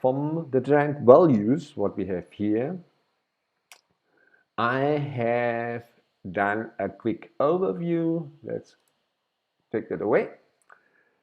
from the trend values, what we have here, I have done a quick overview. Let's take that away.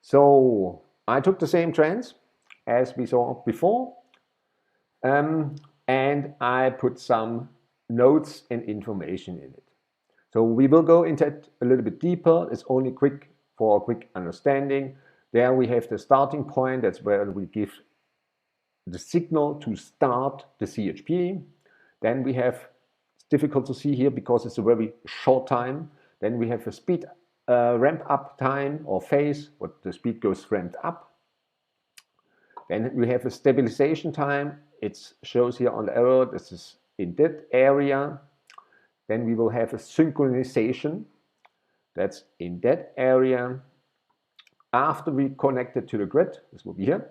So I took the same trends as we saw before, and I put some notes and information in it. So we will go into it a little bit deeper. It's only quick for a quick understanding. There we have the starting point. That's where we give the signal to start the CHP. Then we have, it's difficult to see here because it's a very short time. Then we have a speed ramp up time or phase, what the speed goes ramped up. Then we have a stabilization time. It shows here on the arrow, this is in that area. Then we will have a synchronization. That's in that area. After we connect it to the grid, this will be here,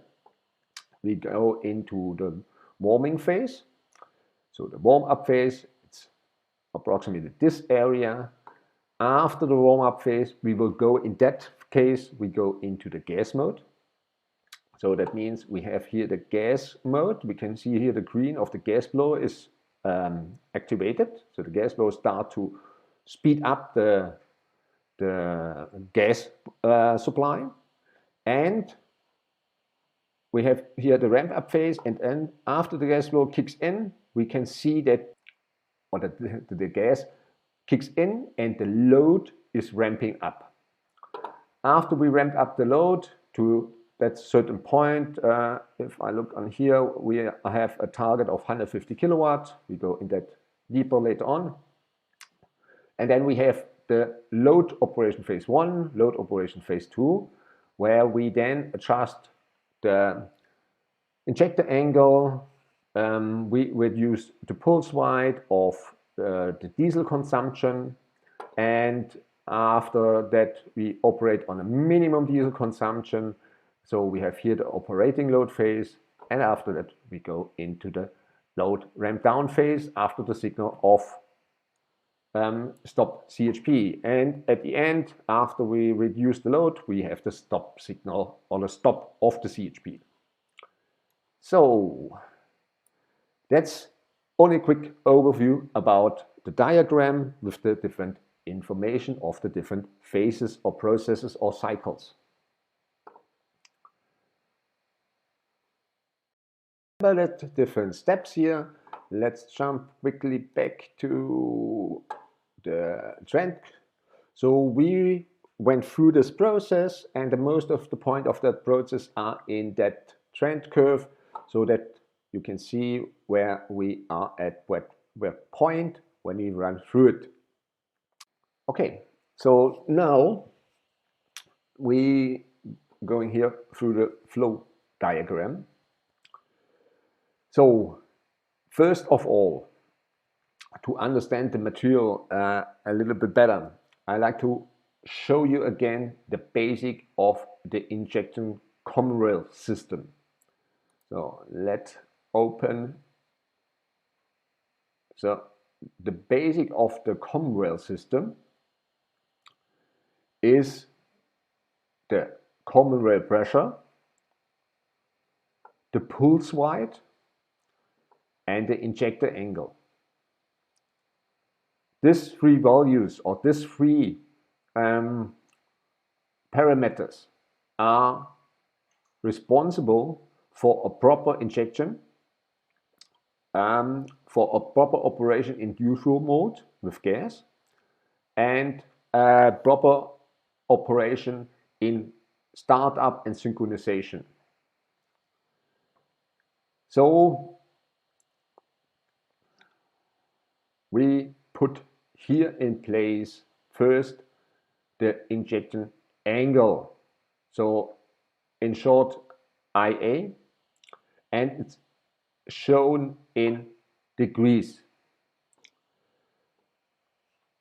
we go into the warming phase. So the warm-up phase, it's approximately this area. After the warm-up phase, we will go, in that case, we go into the gas mode. So that means we have here the gas mode. We can see here the green of the gas blower is activated. So the gas blower starts to speed up the gas supply. And we have here the ramp up phase, and then after the gas blower kicks in, we can see that the gas kicks in and the load is ramping up. After we ramp up the load to that certain point, if I look on here, we have a target of 150 kilowatts. We go in that deeper later on. And then we have the load operation phase 1, load operation phase 2, where we then adjust the injector angle. We reduce the pulse width of the diesel consumption, and after that we operate on a minimum diesel consumption. So we have here the operating load phase, and after that we go into the load ramp down phase after the signal of stop CHP. And at the end, after we reduce the load, we have the stop signal or the stop of the CHP. So that's only a quick overview about the diagram with the different information of the different phases or processes or cycles. At different steps here. Let's jump quickly back to the trend. So we went through this process, and the most of the point of that process are in that trend curve, so that you can see where we are at what point when we run through it. Okay, so now we going here through the flow diagram. So first of all, to understand the material a little bit better, I like to show you again the basic of the injection common rail system. So let's open. So the basic of the common rail system is the common rail pressure, the pulse width, and the injector angle. These three values or these three parameters are responsible for a proper injection, for a proper operation in neutral mode with gas, and a proper operation in startup and synchronization. So we put here in place first the injection angle. So in short, IA, and it's shown in degrees.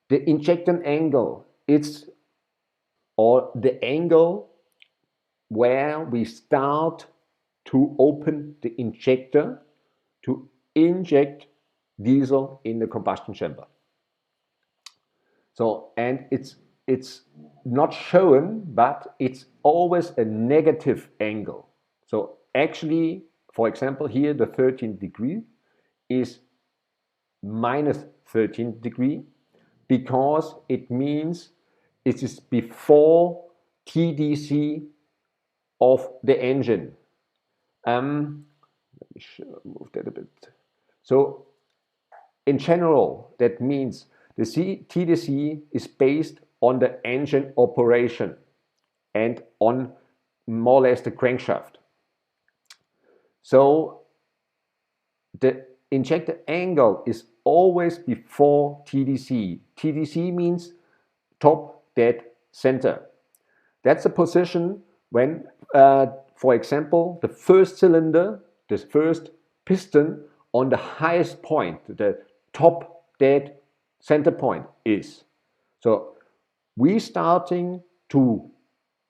The injection angle, it's or the angle where we start to open the injector to inject diesel in the combustion chamber. So, and it's not shown, but it's always a negative angle. So actually For example, here the 13 degree is minus 13 degree because it means it is before TDC of the engine. Let me move that a bit. So in general, that means the TDC is based on the engine operation and on more or less the crankshaft. So the injector angle is always before TDC. TDC means top, dead, center. That's the position when, for example, the first cylinder, the first piston on the highest point, the top, dead, center point is. So we starting to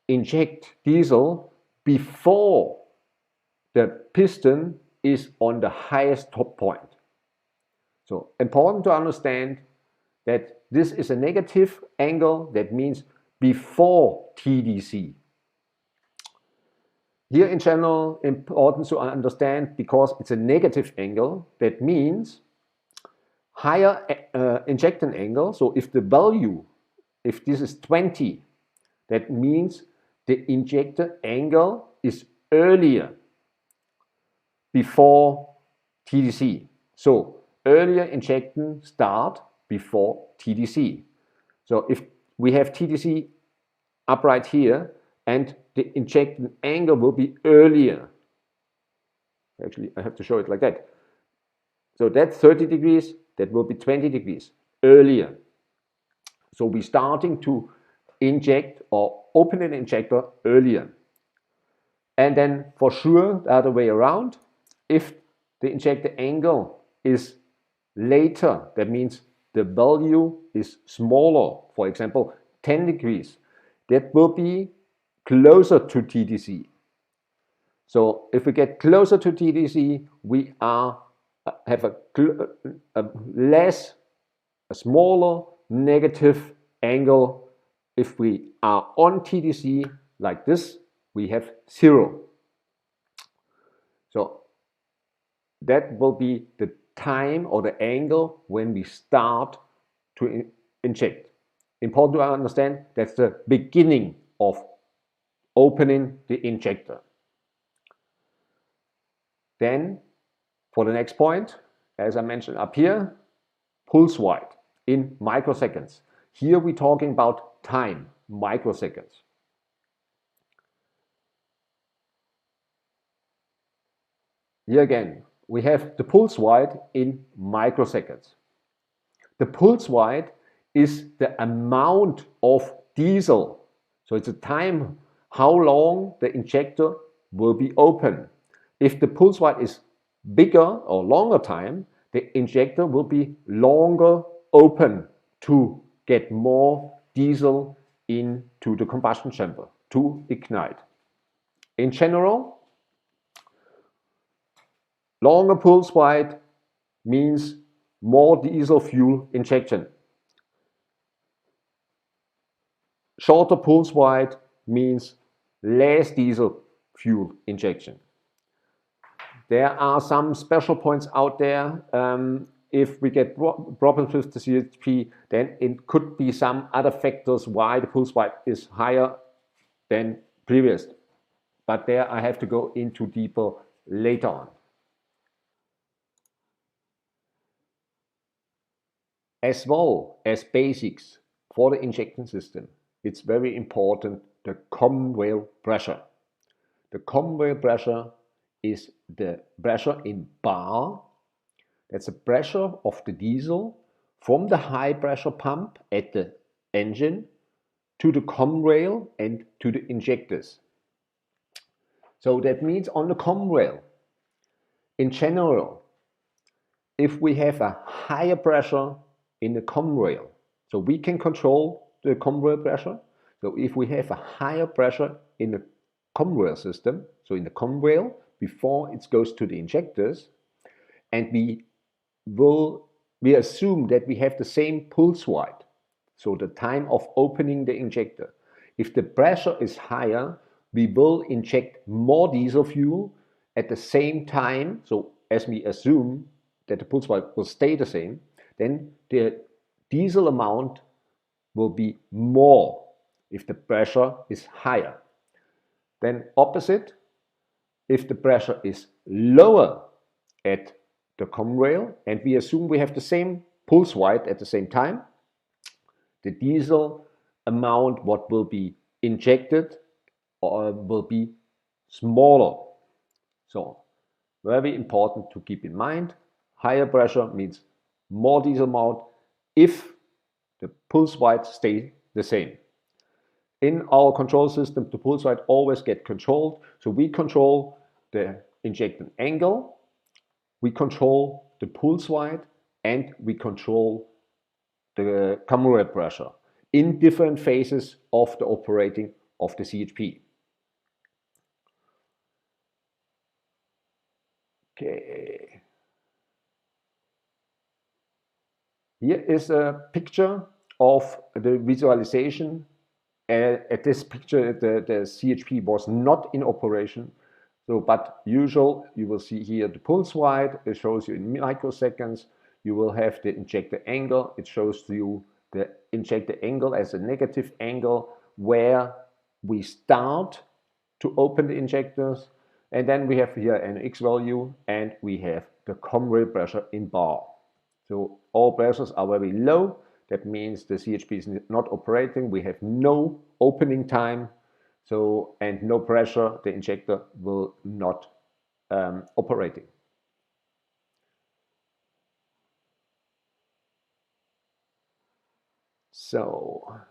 inject diesel before the piston is on the highest top point. So important to understand that this is a negative angle. That means before TDC. Here in general, important to understand because it's a negative angle. That means higher injection angle. So if the value, if this is 20, that means the injector angle is earlier before TDC. So earlier injection start before TDC. So if we have TDC up right here and the injection angle will be earlier. Actually, I have to show it like that. So that's 30 degrees, that will be 20 degrees earlier. So we're starting to inject or open an injector earlier. And then for sure, the other way around, if the injector angle is later, that means the value is smaller, for example, 10 degrees, that will be closer to TDC. So if we get closer to TDC, we have a smaller negative angle. If we are on TDC like this, we have 0. So that will be the time or the angle when we start to inject. Important to understand that's the beginning of opening the injector. Then for the next point, as I mentioned up here, pulse width in microseconds. Here we're talking about time, microseconds. Here again, we have the pulse width in microseconds. The pulse width is the amount of diesel. So it's a time how long the injector will be open. If the pulse width is bigger or longer time, the injector will be longer open to get more diesel into the combustion chamber to ignite. In general, longer pulse width means more diesel fuel injection. Shorter pulse width means less diesel fuel injection. There are some special points out there. If we get problems with the CHP, then it could be some other factors why the pulse width is higher than previous. But there I have to go into deeper later on. As well as basics for the injection system, it's very important the common rail pressure. The common rail pressure is the pressure in bar. That's the pressure of the diesel from the high pressure pump at the engine to the common rail and to the injectors. So that means on the common rail, in general, if we have a higher pressure in the common rail, so we can control the common rail pressure. So if we have a higher pressure in the common rail system, so in the common rail before it goes to the injectors, and we assume that we have the same pulse width, so the time of opening the injector. If the pressure is higher, we will inject more diesel fuel at the same time, so as we assume that the pulse width will stay the same, then the diesel amount will be more if the pressure is higher. Then opposite, if the pressure is lower at the common rail and we assume we have the same pulse width at the same time, the diesel amount what will be injected will be smaller. So very important to keep in mind, higher pressure means more diesel amount if the pulse width stays the same. In our control system, the pulse width always get controlled. So we control the injection angle, we control the pulse width, and we control the common rail pressure in different phases of the operating of the CHP. Okay. Here is a picture of the visualization. At this picture, the CHP was not in operation. So, but usual, you will see here the pulse width. It shows you in microseconds. You will have the injector angle. It shows you the injector angle as a negative angle where we start to open the injectors. And then we have here an X value and we have the common rail pressure in bar. So all pressures are very low. That means the CHP is not operating. We have no opening time. So, and no pressure, the injector will not operating. So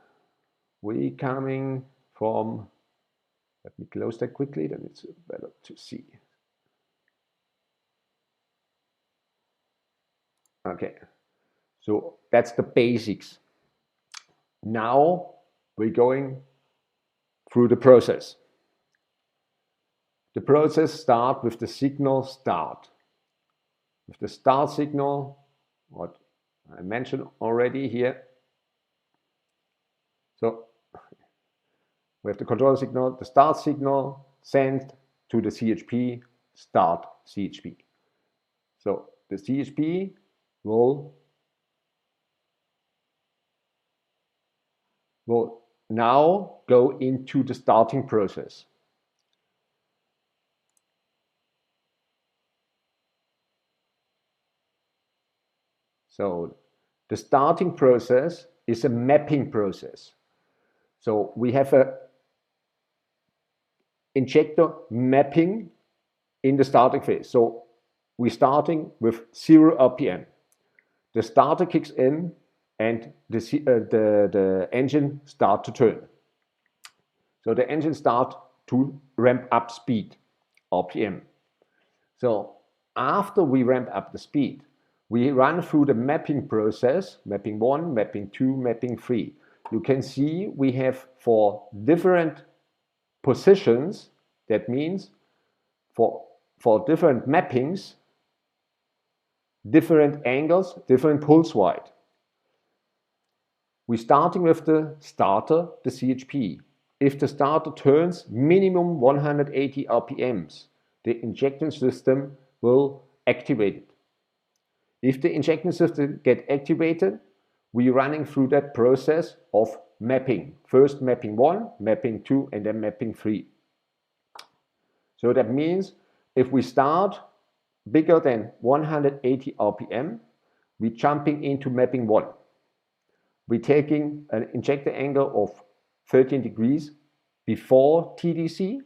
we coming from, let me close that quickly, then it's better to see. Okay, so that's the basics. Now we're going through the process. The process starts with the signal start. With the start signal, what I mentioned already here. So we have the control signal, the start signal sent to the CHP, start CHP. So the CHP will now go into the starting process. So the starting process is a mapping process. So we have a injector mapping in the starting phase. So we're starting with 0 RPM. The starter kicks in and the engine starts to turn. So the engine starts to ramp up speed, RPM. So after we ramp up the speed, we run through the mapping process, mapping 1, mapping 2, mapping 3. You can see we have for different positions, that means for different mappings, different angles, different pulse width. We're starting with the starter, the CHP. If the starter turns minimum 180 RPMs, the injection system will activate it. If the injection system gets activated, we're running through that process of mapping. First mapping 1, mapping 2, and then mapping 3. So that means if we start bigger than 180 RPM, we're jumping into mapping 1. We're taking an injector angle of 13 degrees before TDC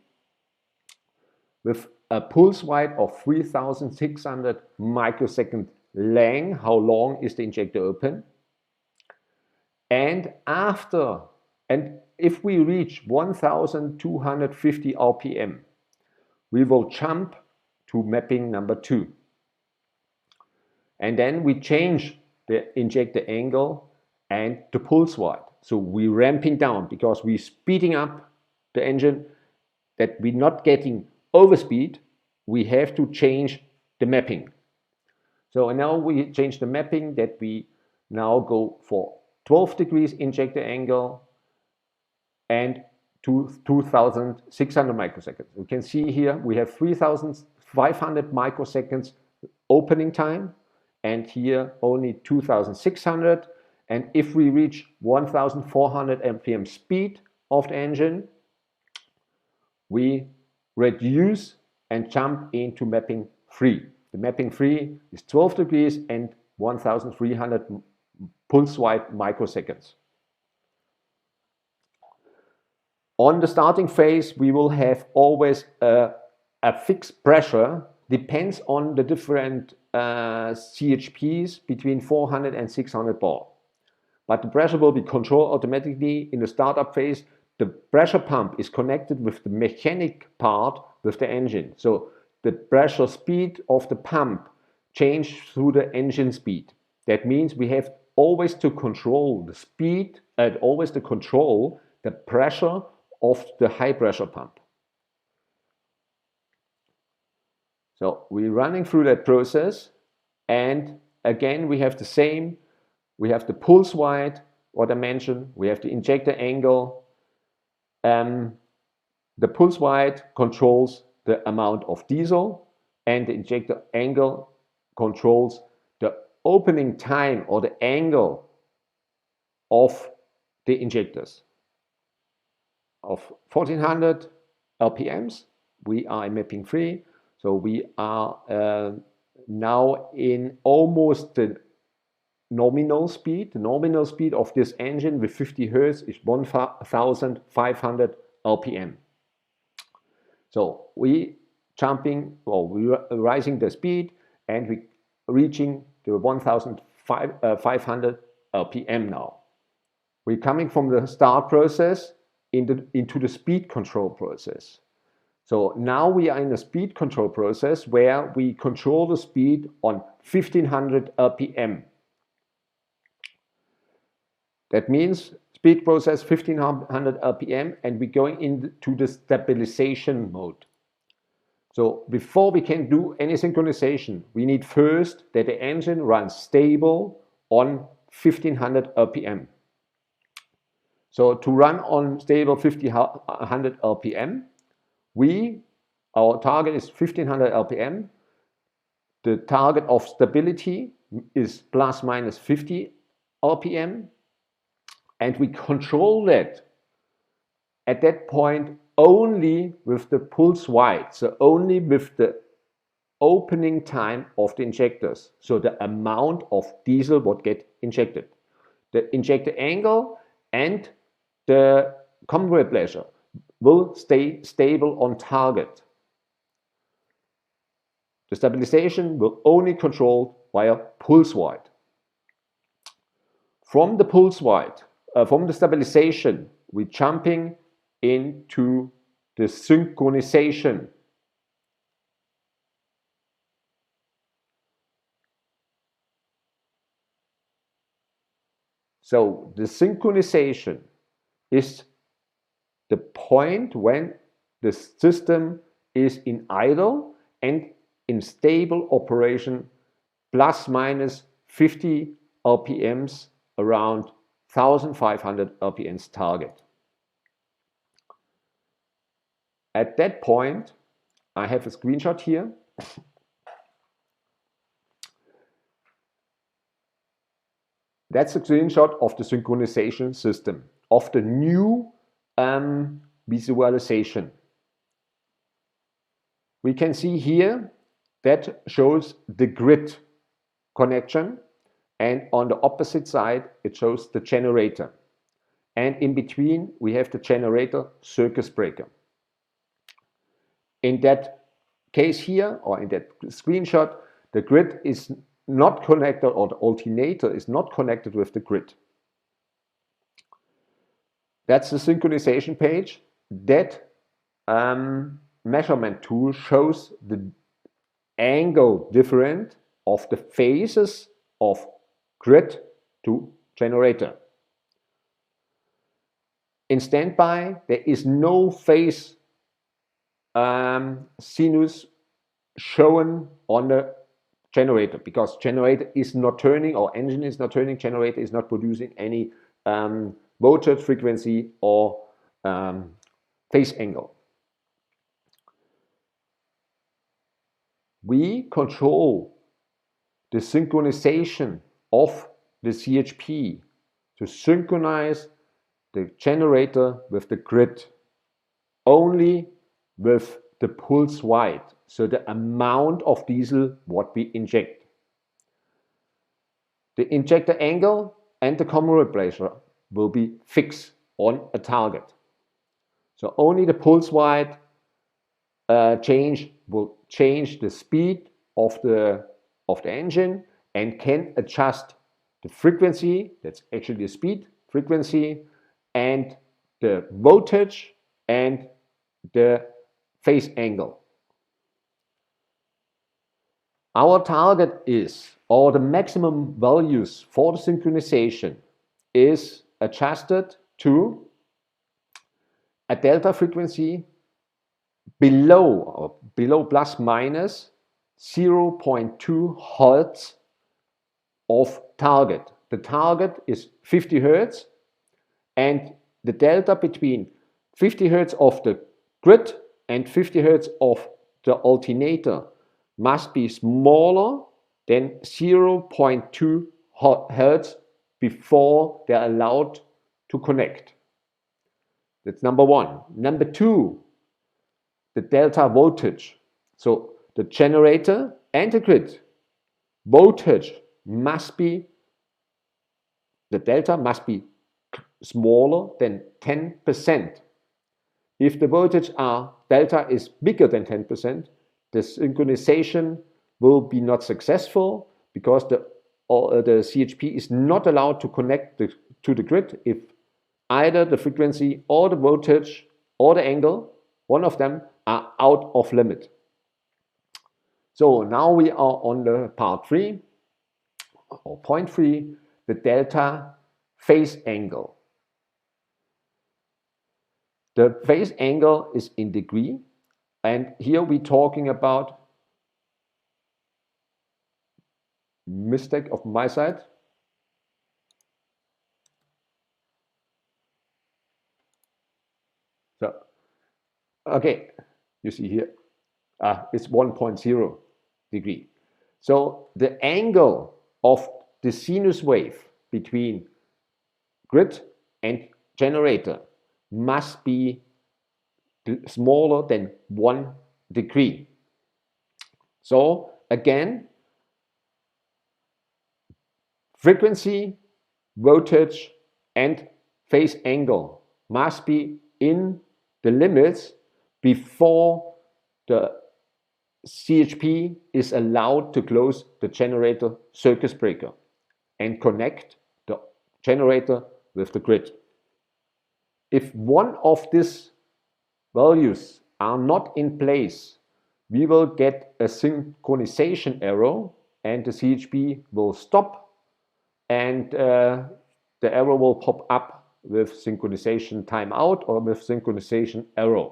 with a pulse width of 3600 microsecond length. How long is the injector open? And after, and if we reach 1250 RPM, we will jump to mapping number 2. And then we change the injector angle and the pulse width. So we're ramping down because we're speeding up the engine, that we're not getting overspeed. We have to change the mapping. So now we change the mapping that we now go for 12 degrees injector angle and to 2600 microseconds. You can see here we have 500 microseconds opening time, and here only 2600. And if we reach 1400 RPM speed of the engine, we reduce and jump into mapping 3. The mapping 3 is 12 degrees and 1300 pulse wide microseconds. On the starting phase, we will have always a fixed pressure, depends on the different CHPs between 400 and 600 bar. But the pressure will be controlled automatically in the startup phase. The pressure pump is connected with the mechanic part with the engine. So the pressure speed of the pump changes through the engine speed. That means we have always to control the speed and always to control the pressure of the high pressure pump. So we're running through that process, and again we have the same. We have the pulse wide, what I mentioned. We have the injector angle. The pulse wide controls the amount of diesel, and the injector angle controls the opening time or the angle of the injectors. Of 1400 RPMs, we are in mapping 3, so we are now in almost the nominal speed. The nominal speed of this engine with 50 Hertz is 1500 RPM. So we jumping, or we are rising the speed, and we reaching the 1500 RPM now. We're coming from the start process into the speed control process. So now we are in a speed control process where we control the speed on 1500 RPM. That means speed process 1500 RPM, and we're going into the stabilization mode. So before we can do any synchronization, we need first that the engine runs stable on 1500 RPM. So to run on stable 1500 RPM, our target is 1500 RPM. The target of stability is plus minus 50 RPM. And we control that at that point only with the pulse wide, so only with the opening time of the injectors, so the amount of diesel would get injected. The injector angle and the compressor pressure will stay stable on target. The stabilization will only control via pulse wide. From the pulse wide, from the stabilization, we're jumping into the synchronization. So the synchronization is the point when the system is in idle and in stable operation, plus minus 50 RPMs, around 1500 RPMs target. At that point, I have a screenshot here. That's a screenshot of the synchronization system, of the new visualization. We can see here that shows the grid connection, and on the opposite side it shows the generator, and in between we have the generator circuit breaker. In that case here, or in that screenshot, the grid is not connected, or the alternator is not connected with the grid. That's the synchronization page. That measurement tool shows the angle difference of the phases of grid to generator. In standby, there is no phase sinus shown on the generator, because generator is not turning, or engine is not turning, generator is not producing any voltage, frequency, or phase angle. we control the synchronization of the CHP to synchronize the generator with the grid only with the pulse width, so the amount of diesel what we inject. The injector angle and the common pressure will be fixed on a target. So only the pulse width change will change the speed of the engine and can adjust the frequency, that's actually the speed, frequency, and the voltage and the phase angle. Our target is, or the maximum values for the synchronization is adjusted to a delta frequency below plus minus 0.2 Hertz of target. The target is 50 Hertz, and the delta between 50 Hertz of the grid and 50 Hertz of the alternator must be smaller than 0.2 Hertz before they're allowed to connect. That's number one. Number two, the delta voltage. So the generator and the grid voltage must be, the delta must be smaller than 10%. If the voltage delta is bigger than 10%, the synchronization will be not successful because the CHP is not allowed to connect to the grid if either the frequency or the voltage or the angle, one of them, are out of limit. So now we are on the part 3 or point 3, the delta phase angle. The phase angle is in degree, and here we're talking about, mistake of my side. So, okay, you see here, it's 1.0 degree. So the angle of the sinus wave between grid and generator must be smaller than 1 degree. So again, frequency, voltage, and phase angle must be in the limits before the CHP is allowed to close the generator circuit breaker and connect the generator with the grid. If one of these values are not in place, we will get a synchronization error and the CHP will stop, and the error will pop up with synchronization timeout or with synchronization error.